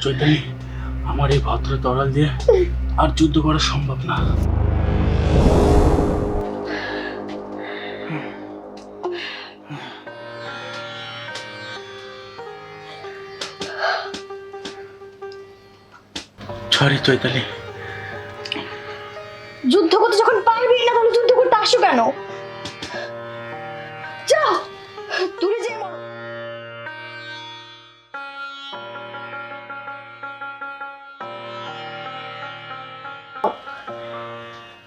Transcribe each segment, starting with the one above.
চৈতালি, আমার এই ভদ্র তরল দিয়ে আর যুদ্ধ করা সম্ভব না। সরি চৈতালি। যুদ্ধ করতে যখন পারবি না তাহলে যুদ্ধ করতে আসো কেন? যাও দূরে যেয়ে মরো।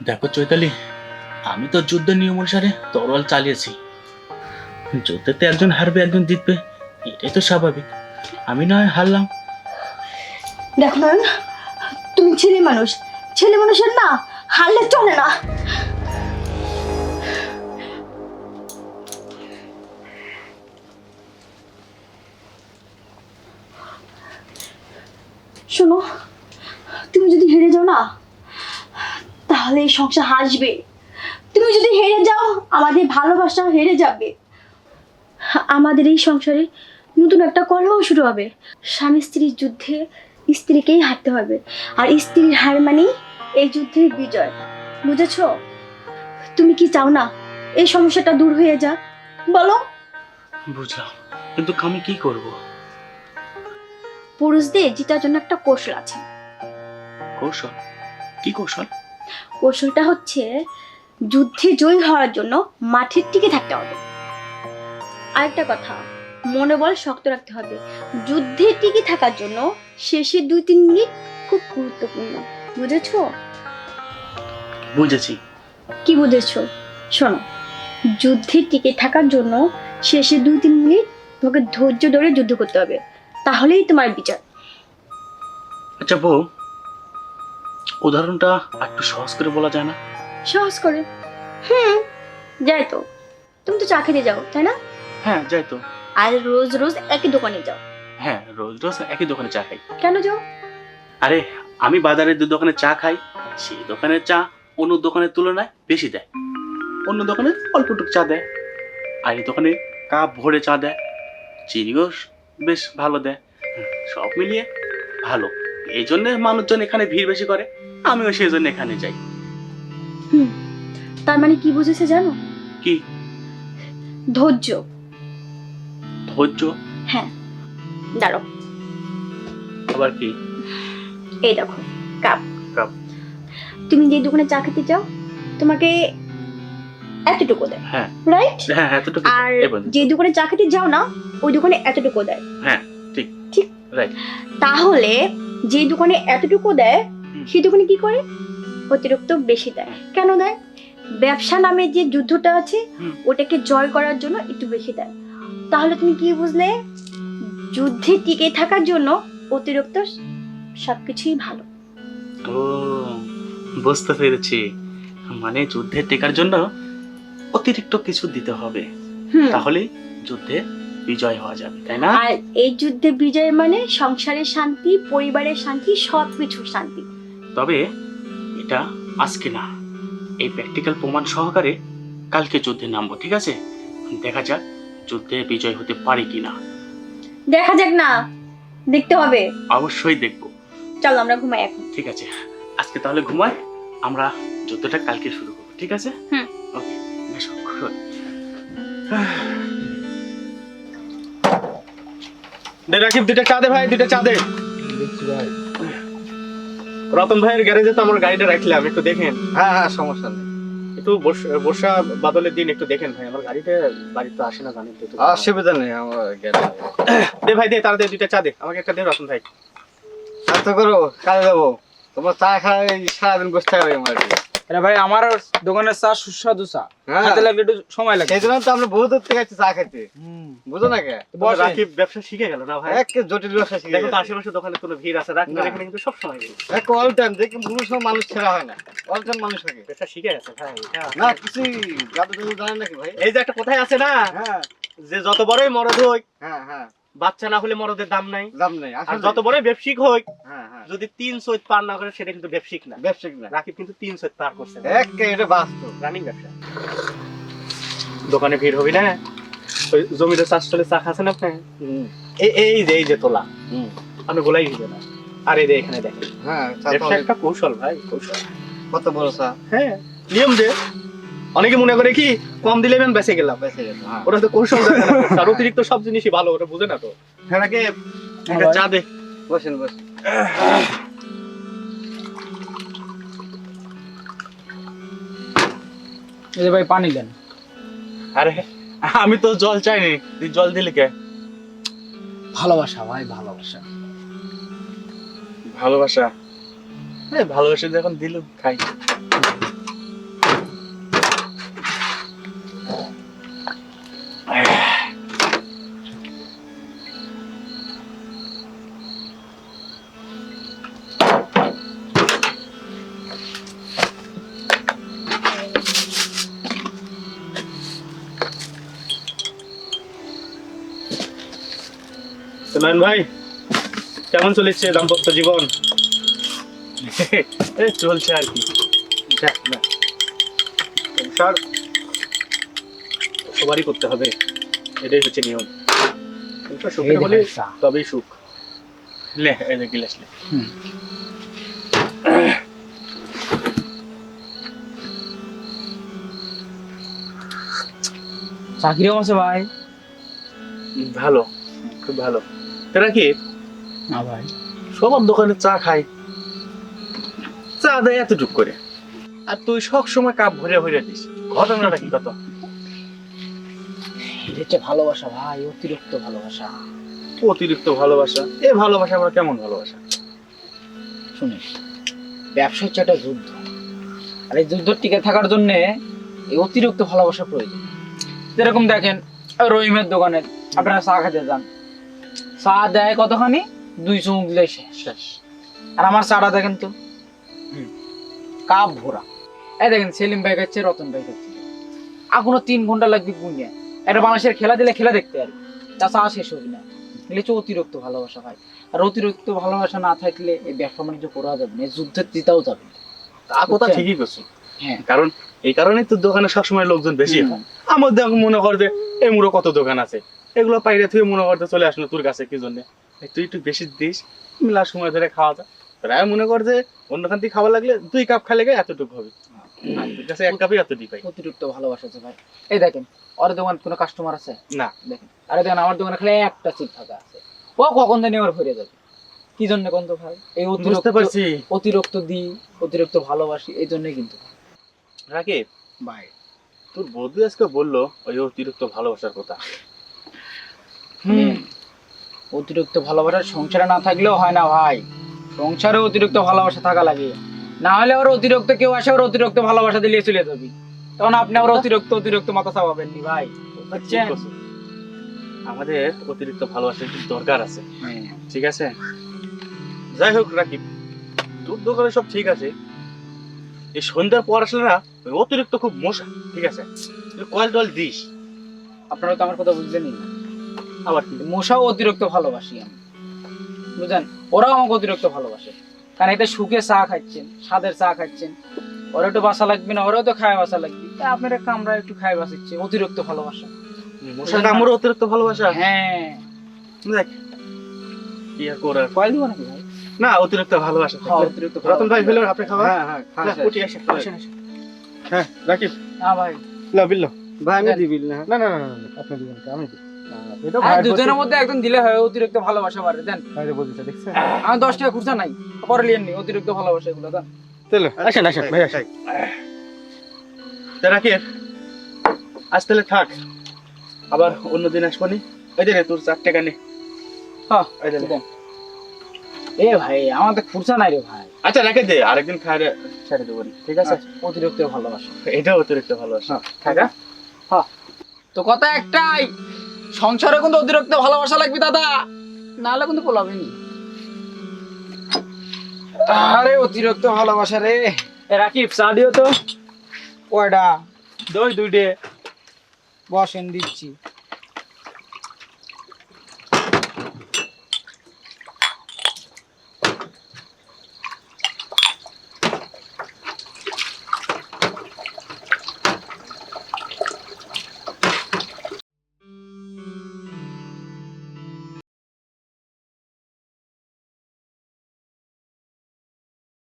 দেখো চৈতালি, আমি তো যুদ্ধ নিয়ম অনুসারে তরোয়াল চালিয়েছি। যুদ্ধেতে একজন হারবে একজন জিতবে, এটাই তো স্বাভাবিক। আমি না হয় হারলাম। দেখো নয়ন, তুমি ছেলে মানুষ, ছেলে মানুষের না হারলে চলে না। শোনো, তুমি যদি হেরে যাও না তাহলে এই সংসার হাসবে। তুমি যদি হেরে যাও আমাদের ভালোবাসা হেরে যাবে। আমাদের এই সংসারে নতুন একটা কলহ শুরু হবে। স্বামী স্ত্রীর যুদ্ধে স্ত্রীকেই হারতে হবে, আর স্ত্রীর হার মানেই এই যুদ্ধের বিজয়। বুঝেছ? তুমি কি চাও না এই সমস্যাটা দূর হয়ে যাক? বলো। বুঝলাম, কিন্তু আমি কি করব? পুরুষদের জেতার জন্য একটা কৌশল আছে। কৌশল? কি কৌশল? কৌশলটা হচ্ছে যুদ্ধে জয়ী হওয়ার জন্য মাঠের টিকে থাকতে হবে। আরেকটা কথা, মনোবল শক্ত রাখতে হবে। যুদ্ধে টিকে থাকার জন্য শেষের 2-3 মিনিট খুব গুরুত্বপূর্ণ। বুঝেছো? বুঝেছি। কি বুঝেছো? শোনো, যুদ্ধে টিকে থাকার জন্য শেষের 2-3 মিনিট তোমাকে ধৈর্য ধরে যুদ্ধ করতে হবে, তাহলেই তোমার বিজয়। আচ্ছা বউ, উদাহরণটা একটু সহজ করে বলা যায় না? সহজ করে? যাই তো। তুমি তো চা খেতে যাও, তাই না? হ্যাঁ যাই তো। আর রোজ রোজ একই দোকানে যাও। হ্যাঁ, রোজ রোজ একই দোকানে চা খাই। কেন যাও? আরে আমি বাজারে যে দোকানে চা খাই, সেই দোকানের চা অন্য দোকানের তুলনায় বেশি দেয়। অন্য দোকানে অল্পটুকু চা দেয়, আর এই দোকানে কাপ ভরে চা দেয়, চিনিও বেশ ভালো দেয়। সব মিলিয়ে ভালো। এই জন্য মানুষজন এখানে ভিড় বেশি করে, আমিও সেই জন্য এখানে যাই। তার মানে কি বুঝেছে জানো? কি? ধৈর্য। ধৈর্য? হ্যাঁ, দাঁড়াও। আবার কি? এই দেখো কাপ। কাপ? তুমি যে দোকানে চা খেতে যাও তোমাকে এতটুকু দেয়, হ্যাঁ রাইট? হ্যাঁ, এতটুকু। আর যে দোকানে চা খেতে যাও না ওই দোকানে এতটুকু দেয়। হ্যাঁ ঠিক ঠিক, রাইট। তাহলে যে দোকানে এতটুকু দেয় সেই দোকানে কি করে? অতিরিক্ত বেশি দেয়। কেন দেয়? ব্যবসা নামে যে যুদ্ধটা আছে ওটাকে জয় করার জন্য একটু বেশি দেয়। তাহলে তুমি কি বুঝলে? যুদ্ধে টিকে থাকার জন্য অতিরিক্ত সবকিছুই ভালো। ও, বুঝতে পেরেছি। মানে যুদ্ধে টেকার জন্য অতিরিক্ত কিছু দিতে হবে, তাহলে যুদ্ধে বিজয় হওয়া যাবে, তাই না? আর এই যুদ্ধে বিজয় মানে সংসারের শান্তি, পরিবারের শান্তি, সবকিছুর শান্তি। তবে এটা আজকে না, এই প্র্যাকটিক্যাল প্রমাণ সহকারে কালকে যুদ্ধে নামবো, ঠিক আছে? দেখা যাক যুদ্ধে বিজয় হতে পারি কিনা। দেখা যাক না, দেখতে হবে। অবশ্যই দেখবো। চলো আমরা ঘুমাই এখন। ঠিক আছে, আজকে তাহলে ঘুমাই, আমরা যুদ্ধটা কালকে শুরু করবো, ঠিক আছে? ওকে, বেশ গুড। দে রাকিব, দুইটা চা দে ভাই, দুইটা চা দে। রতন ভাইয়ের গ্যারেজে তো আমার গাড়িটা রাখলাম, একটু দেখেন। হ্যাঁ হ্যাঁ, সমস্যা নেই। একটু বর্ষা বাদলের দিন একটু দেখেন ভাই, আমার গাড়িটা বাড়িতে আসে না, জানেন তো। অসুবিধা নেই, আমার গেলে দে ভাই দে, তাড়াতাড়ি দুইটা চা দে, আমাকে একটা দে রতন ভাই। এত করো, কাজে যাবো। তোমার চা খাই সারাদিন বসে থাকবে আমার। আরে ভাই, আমার দোকানের চা সুস্বাদু চা, খেতে লাগলে একটু সময় লাগে। সেই জন্য তো আমরা বহু দূর থেকে আসছি চা খেতে, বুঝো না কে? রাকিব ব্যবসা শিখে গেল না ভাই? এক জটিল ব্যবসা শিখে দেখো তো গেছে। আশেপাশে দোকানে কোনো ভিড় আছে, রাকিবের এখানে কিন্তু সব সময় ভিড়। এক অল টাইম দেখি কোনো সময় মানুষ ছেড়া হয় না, অল টাইম মানুষ থাকে। ব্যবসা শিখে গেছে ভাই। না কিছুই জাদু টাদু জানেন নাকি ভাই? এই যে একটা কথাই আছে না, হ্যাঁ যে যত বড়ই মরদ হোক, হ্যাঁ হ্যাঁ, বাচ্চা না হলে মরদের দাম নাই। দাম নেই আর আসলে। যত বড়ই ব্যবসায়িক হোক, হ্যাঁ হ্যাঁ, যদি 3 চৈত পার না করে সেটা কিন্তু ব্যবসায়িক না। ব্যবসায়িক না, রাকিব কিন্তু 3 চৈত পার করছে, এক এটা বাস্তব। রানিং ব্যবসা। দোকানে ভিড় হবে না? ওই জমিতে চাষ চলে চা খাচ্ছেন আপনি? এই যে তোলা, আপনি গোলাই দিবে না। আর এই যে এখানে দেখেন, হ্যাঁ চা তো ব্যবসা অনেক- একটা কৌশল ভাই, কৌশল। কত বড় চা হ্যাঁ, নিয়ম যে অনেকে মনে করে কি কম দিলে আমি বেঁচে গেলাম, বেঁচে গেল। হ্যাঁ ওরা তো কৌশল জানে না। তার অতিরিক্ত সব জিনিসই ভালো, ওরা বুঝে না তো। হ্যাঁ নাকি একটা চা দে। বসেন বসেন। এই যে ভাই পানি দেন। আরে আমি তো জল চাইনি, তুই জল দিলি কে? ভালোবাসা ভাই, ভালোবাসা। ভালোবাসা, ভালোবাসা যখন দিল খাই। নয়ন ভাই, কেমন চলেছে দাম্পত্য জীবন? এই চলছে আর কি। যাক না, সংসার সবারই করতে হবে, এটাই হচ্ছে নিয়ম। সংসার সুখের এই হলে দেখেন চা। তবেই সুখ। লে এই যে গিলাস লে। হুম। চা কিরকম আছে ভাই? ভালো, খুব ভালো। তোরা কি না ভাই, সবার দোকানে চা খাই, চা দেয় এতটুক করে, আর তুই সব সময় কাপ ভরে ভরে দিস। ঘটনাটা কি কত? এটা হচ্ছে ভালোবাসা ভাই, অতিরিক্ত ভালোবাসা। অতিরিক্ত ভালোবাসা? এ ভালোবাসা আবার কেমন ভালোবাসা? শুনে, ব্যবসা হচ্ছে একটা যুদ্ধ, আর এই যুদ্ধ টিকে থাকার জন্য এই অতিরিক্ত ভালোবাসা প্রয়োজন। যেরকম দেখেন, রহিমের দোকানে আপনারা চা খেতে যান, চা দেয় কতখানি, 2 চুমুক দিলে শেষ। আর আমার চাটা দেখেন তো, কাপ ভরা। এই দেখেন, সেলিম ভাই খাচ্ছে, রতন ভাই খাচ্ছে, এখনো 3 ঘন্টা লাগবে গুনিয়ে। একটা মানুষের খেলা দিলে খেলা দেখতে পারবে, তা চা শেষ হবে না। এগুলো হচ্ছে অতিরিক্ত ভালোবাসা ভাই। আর অতিরিক্ত ভালোবাসা না থাকলে এই ব্যবসা বাণিজ্য করা যাবে না, এই যুদ্ধের দিতাও যাবে না। তা কথা বুঝছেন? ঠিকই করছো, হ্যাঁ, কারণ এই কারণেই তো দোকানে সবসময় লোকজন বেশি হয়। আমার দেখো মনে কর যে এই মুড়ো কত দোকান আছে, এগুলো পাইরে তুই মনে করতে চলে আসলো তোর কাছে কি জন্য? তুই একটু বেশি দিস, মিলা সময় ধরে খাওয়া যায়। প্রায় মনে কর যে অন্যখান থেকে খাওয়া লাগলে 2 কাপ খালে গায়ে এতটুকু হবে, আর তোর কাছে 1 কাপই এতটুকু পাই। অতিরিক্ত ভালোবাসা আছে ভাই। এই দেখেন, ওর দোকান কোনো কাস্টমার আছে না, দেখেন, আরে দেখেন আমার দোকানে খালি একটা সিট ফাঁকা আছে, ও কখন জানি ওর ভরে যাবে। কি জন্য কোন তো ভাই? এই বুঝতে অতিরিক্ত পারছি। অতিরিক্ত দিই, অতিরিক্ত ভালোবাসি, এই জন্যই কিন্তু রাকিব ভাই। তোর বন্ধু আজকে বললো ওই অতিরিক্ত ভালোবাসার কথা। অতিরিক্ত ভালোবাসা সংসারে না থাকলেও হয় না ভাই, সংসারে অতিরিক্ত ভালোবাসা থাকা লাগে। না হলে ওর অতিরিক্ত কেউ আসে, ওর অতিরিক্ত ভালোবাসা দিলে চলে যাবি, তখন আপনি ওর অতিরিক্ত মাথা চাপাবেন নি ভাই, ঠিক বুঝছেন? বলছো। আমাদের অতিরিক্ত ভালোবাসার একটু দরকার আছে, ঠিক আছে? যাই হোক রাকিব, তোর দোকানে সব ঠিক আছে, এই সন্ধ্যার পর আসলে না ওই অতিরিক্ত খুব মশা, ঠিক আছে? তুই কয়েল টয়েল দিস। আপনারা তো আমার কথা বুঝলেনই না। আবার কি? মশাও অতিরিক্ত ভালোবাসি আমি, বুঝলেন? ওরাও আমাকে অতিরিক্ত ভালোবাসে, কারণ এটা সুখে চা খাচ্ছেন, স্বাদের চা খাচ্ছেন, ওরা একটু বাসা লাগবে না, ওরাও তো খায় বাসা লাগবে, তাই আপনার কামরা একটু খায় বাসাচ্ছে, অতিরিক্ত ভালোবাসা। মশাটা আমারও অতিরিক্ত ভালোবাসা। হ্যাঁ, দেখ কি আর করার, কয়েল দিব নাকি ভাই? না অতিরিক্ত ভালোবাসা হ্যাঁ, থাকলে। অতিরিক্ত রতন ভাই হলো আপনি খাবার? হ্যাঁ হ্যাঁ খান শেষ। উঠি আসেন, আসেন, আসেন। হ্যাঁ রাকিব, না ভাই, লো বিল্লো। ভাই আমি দিবি না। না না না না, আপনি দিবেন কি? আমি দিই। আপনি তো আর ভাই দুজনের মধ্যে একদম দিলে হয়, অতিরিক্ত ভালোবাসা বাড়ে দেন। ভাইরে বলতে দেখছেন? আমি 10 টাকা খুচরা নাই, পরে লিয়েন নি, অতিরিক্ত ভালোবাসা এগুলো দেন। চলো আসেন আসেন ভাই আসেন। তা রাকিব, আজ তাহলে থাক, আবার অন্যদিন আসবো নি। ওই যে রে তোর 4 টাকা নে। হ্যাঁ, ওই যে নে। দেন। এ ভাই, আমার তো খুচরা নাই রে ভাই। আচ্ছা রেখে দে, আরেকদিন খাইরে ছেড়ে দেবো নি, ঠিক আছে? অতিরিক্ত ভালোবাসা। এটা অতিরিক্ত ভালোবাসা। থাকা তো কথা একটাই, সংসারে কিন্তু অতিরিক্ত ভালোবাসা লাগবে দাদা, নাহলে কিন্তু পোলাবেনি। আরে অতিরিক্ত ভালোবাসা রে। এ রাকিব, চা দিও তো। কয়টা? দই 2 ডে। বসেন, দিচ্ছি।